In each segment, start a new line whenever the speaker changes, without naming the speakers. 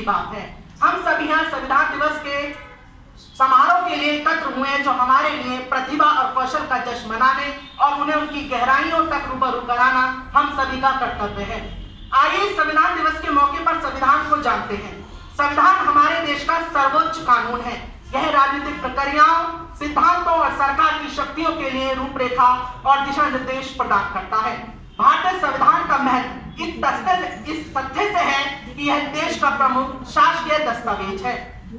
बात है। हम सभी यहाँ संविधान दिवस के समारोह के लिए एकत्र हुए हैं, जो हमारे लिए प्रतिभा और कौशल का जश्न मनाने और उन्हें उनकी गहराइयों तक रूबरू कराना हम सभी का कर्तव्य है। आइए संविधान दिवस के मौके पर संविधान को जानते हैं। संविधान हमारे देश का सर्वोच्च कानून है। यह राजनीतिक प्रक्रियाओं, सिद्धांतों और सरकार की शक्तियों के लिए रूपरेखा और दिशा निर्देश प्रदान करता है। भारतीय संविधान का महत्व इस तथ्य से है कि यह देश का प्रमुख शासकीय दस्तावेज है।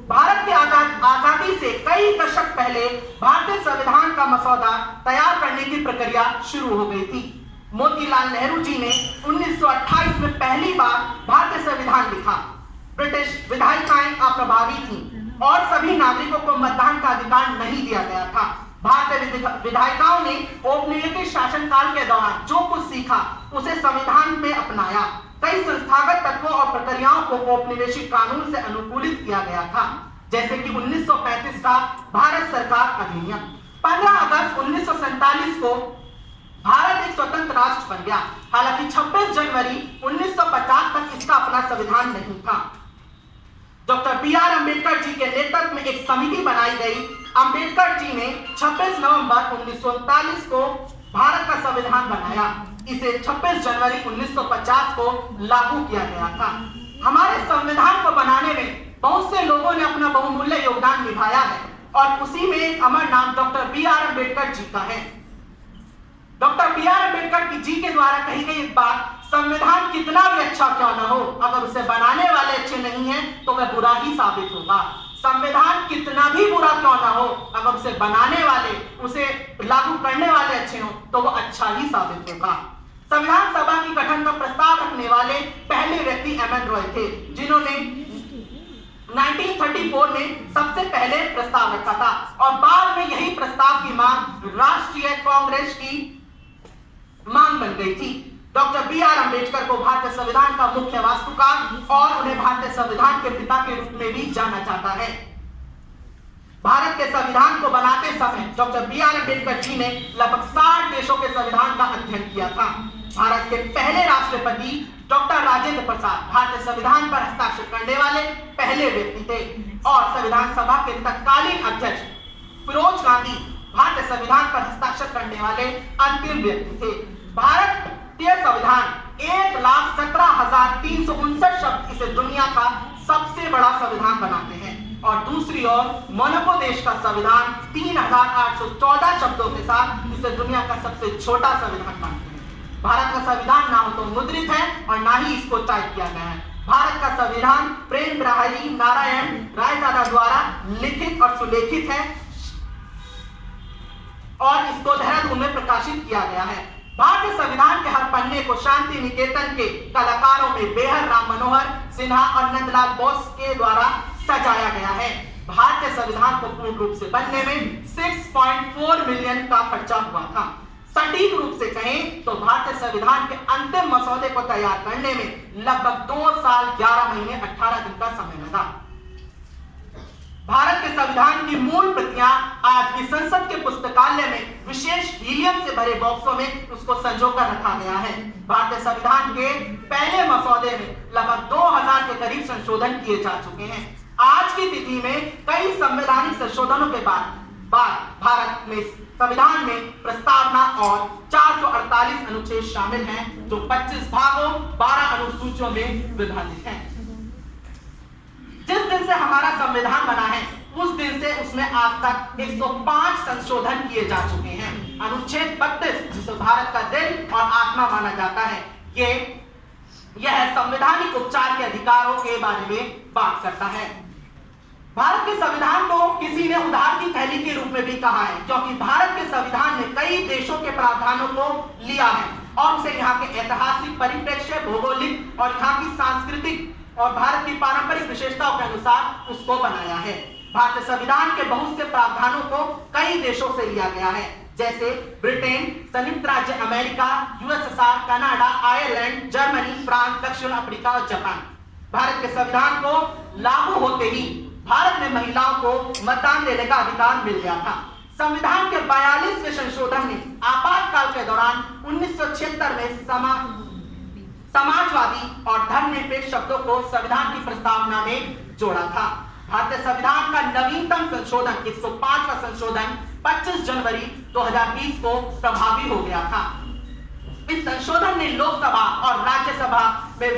भारत की आजादी से कई दशक पहले भारतीय संविधान का मसौदा तैयार करने की प्रक्रिया शुरू हो गई थी। मोतीलाल नेहरू जी ने 1928 में पहली बार भारतीय संविधान लिखा। ब्रिटिश विधायिकाएं अप्रभावी थीं और सभी नागरिकों को मतदान का अधिकार नहीं दिया गया था। भारतीय विधायिकाओं ने औपनिवेशिक शासनकाल के दौरान जो कुछ सीखा उसे संविधान में अपनाया। कई संस्थागत तत्वों और प्रक्रियाओं को औपनिवेशिक कानून से अनुकूलित किया गया था, जैसे कि 1935 का भारत सरकार अधिनियम। 15 अगस्त 1947 को भारत एक स्वतंत्र राष्ट्र बन गया। हालांकि 26 जनवरी 1950 तक इसका अपना संविधान नहीं था। Doctor B R. अम्बेडकर जी के नेतृत्व में एक समिति बनाई गई। अम्बेडकर जी ने 26 नवंबर 1939 को भारत का संविधान बनाया। इसे 26 जनवरी 1950 को लागू किया गया था। हमारे संविधान को बनाने में बहुत से लोगों ने अपना बहुमूल्य योगदान निभाया है और उसी में अमर नाम डॉक्टर बी.आर. अम्बेडकर जी का है। Doctor B R. अम्बेडकर जी के द्वारा कही गई एक बात, संविधान कितना भी अच्छा क्यों न हो, अगर उसे बनाने वाले अच्छे नहीं हैं तो वह बुरा ही साबित होगा। संविधान कितना भी बुरा क्यों ना हो, अगर उसे बनाने वाले, उसे लागू करने वाले अच्छे हो तो वो अच्छा ही साबित होगा। संविधान सभा की गठन का प्रस्ताव रखने वाले पहले व्यक्ति एम.एन. रॉय थे, जिन्होंने 1934 में सबसे पहले प्रस्ताव रखा था और बाद में यही प्रस्ताव की मांग राष्ट्रीय कांग्रेस की मांग बन गई थी। Doctor B R. अम्बेडकर को भारतीय संविधान का मुख्य वास्तुकार और उन्हें भारतीय संविधान के पिता के रूप में भी जाना जाता है। भारत के संविधान को बनाते समय डॉक्टर बी.आर. अम्बेडकर जी ने लगभग 60 देशों के संविधान का अध्ययन किया था। भारत के पहले राष्ट्रपति डॉक्टर राजेंद्र प्रसाद भारतीय संविधान पर हस्ताक्षर करने वाले पहले व्यक्ति थे और संविधान सभा के तत्कालीन अध्यक्ष फिरोज गांधी भारतीय संविधान पर हस्ताक्षर करने वाले अंतिम व्यक्ति थे। भारतीय संविधान 1,17,359 शब्द इसे दुनिया का सबसे बड़ा संविधान बनाते हैं और दूसरी ओर मोनाको देश का संविधान 3,814 शब्दों के साथ इसे दुनिया का सबसे छोटा संविधान मानते हैं। भारत का संविधान ना हो तो मुद्रित है और ना ही इसको टाइप किया गया है। भारत का संविधान प्रेम बिहारी नारायण रायजादा द्वारा लिखित और सुलेखित है और इसको देहरादून में प्रकाशित किया गया है। भारतीय संविधान के हर पन्ने को शांति निकेतन के कलाकारों में बेहर राम मनोहर सिन्हा और नंदलाल बोस के द्वारा सजाया गया है। भारतीय संविधान को पूर्ण रूप से बनने में 6.4 मिलियन का खर्चा हुआ था। सटीक रूप से कहें तो भारतीय संविधान के अंतिम मसौदे को तैयार करने में लगभग 2 साल 11 महीने 18 दिन का समय लगा। भारत के संविधान की मूल प्रतियां आज भी संसद के पुस्तकालय में विशेष हीलियम से भरे बॉक्सों में उसको संजोकर रखा गया है। भारतीय संविधान के पहले मसौदे में लगभग 2000 के करीब संशोधन किए जा चुके हैं। आज की तिथि में कई संवैधानिक संशोधनों के बाद भारत में संविधान में प्रस्तावना और 448 अनुच्छेद शामिल हैं, जो 25 भागों 12 अनुसूचियों में विभाजित हैं। जिस दिन से हमारा संविधान बना है उस दिन से उसमें आज तक 105 संशोधन किए जा चुके हैं। अनुच्छेद 32 जिसे भारत का दिल और आत्मा माना जाता है, यह संवैधानिक उपचार के अधिकारों के बारे में बात करता है। भारत के संविधान को किसी ने उधार की थैली के रूप में भी कहा है, क्योंकि भारत के संविधान ने कई देशों के प्रावधानों को लिया है और उसे यहाँ के ऐतिहासिक परिप्रेक्ष्य, भौगोलिक और यहाँ की सांस्कृतिक और भारत की पारंपरिक विशेषताओं के अनुसार उसको बनाया है। भारतीय संविधान के बहुत से प्रावधानों को कई देशों से लिया गया है, जैसे ब्रिटेन, संयुक्त राज्य America, USSR, Canada, Ireland, Germany, France, दक्षिण अफ्रीका और जापान। भारत के संविधान को लागू होते ही भारत में महिलाओं को मतदान देने का अधिकार मिल गया था। संविधान के 42वें संशोधन ने आपातकाल के दौरान 1976 में समाजवादी और धर्मनिरपेक्ष शब्दों को संविधान की प्रस्तावना में जोड़ा था। भारतीय संविधान का नवीनतम संशोधन 105वां संशोधन 25 जनवरी 2020 को प्रभावी हो गया था। इस संशोधन ने लोकसभा और राज्यसभा में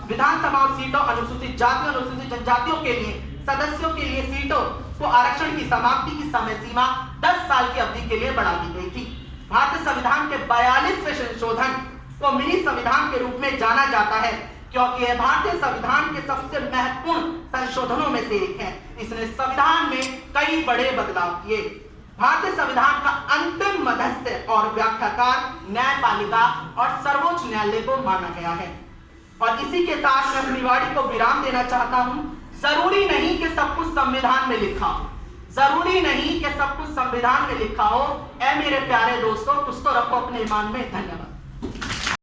विधानसभाओं सीटों अनुसूचित जातियों और अनुसूचित जनजातियों के लिए सदस्यों के लिए सीटों को आरक्षण की समाप्ति की समय सीमा 10 साल की अवधि के लिए बढ़ा दी गई थी। भारतीय संविधान के 42वें संशोधन को मिनी संविधान के रूप में जाना जाता है क्योंकि यह भारतीय संविधान के सबसे महत्वपूर्ण संशोधनों में से एक है। इसने संविधान में कई बड़े बदलाव किए। भारतीय संविधान का अंतिम मध्यस्थ और व्याख्याकार न्यायपालिका और सर्वोच्च न्यायालय को माना गया है। और इसी के साथ मैं अपनी वाणी को विराम देना चाहता हूं। जरूरी नहीं कि सब कुछ संविधान में लिखा हो, जरूरी नहीं कि सब कुछ संविधान में लिखा हो। ऐ मेरे प्यारे दोस्तों, कुछ तो रखो अपने ईमान में। धन्यवाद।